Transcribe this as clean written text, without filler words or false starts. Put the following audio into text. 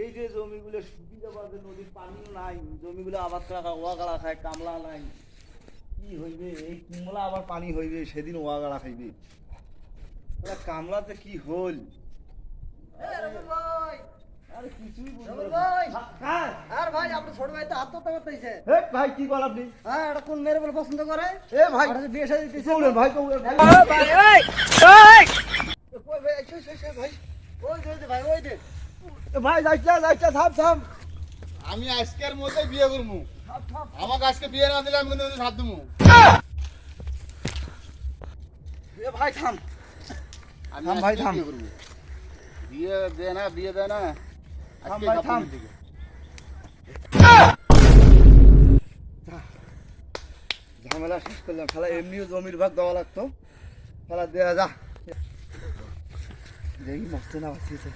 এই যে জমিগুলো শুকিয়ে যাবে, নদীর পানিও নাই, জমিগুলো আবাদ করা ওয়াগাড়া খায়, কামলা নাই, কি হইবে? এই কুমলা আবার পানি হইবে, সেদিন ওয়াগাড়া খাইবে। কামলাতে কি হল? আরে কিছুই বুঝতে ভাই আপনার ছোট ভাই তো আত্মহত্যা করতেছে। ভাই কি বল আপনি? হ্যাঁ এটা কোন মেয়ে বলে পছন্দ করে? এ ভাই বিয়ে শাদী দিতেছে কৌলেন ভাই, কৌলেন ভাই। ওই ভাই ভাই ওই যে ভাই ওই যে ভাই যাইছা থাম থাম। আমি আজকের মধ্যে বিয়ে করবো। আমাকে আজকে বিয়ে না দিলে আমি কিন্তু সাথ দেবো। এ ভাই থাম। আমি থাম ভাই, আজকে থাম। বিয়ে করবো। বিয়ে দেয় না, বিয়ে দেয় না। থাম আজকে ভাই, কাপড় থাম। দিকে। ঝামেলা শেষ করলাম, খেলা এমনিও জমির ভাগ দেওয়া লাগতো, খেলা দেওয়া যা। দেখি মস্ত না বাঁচিয়েছে।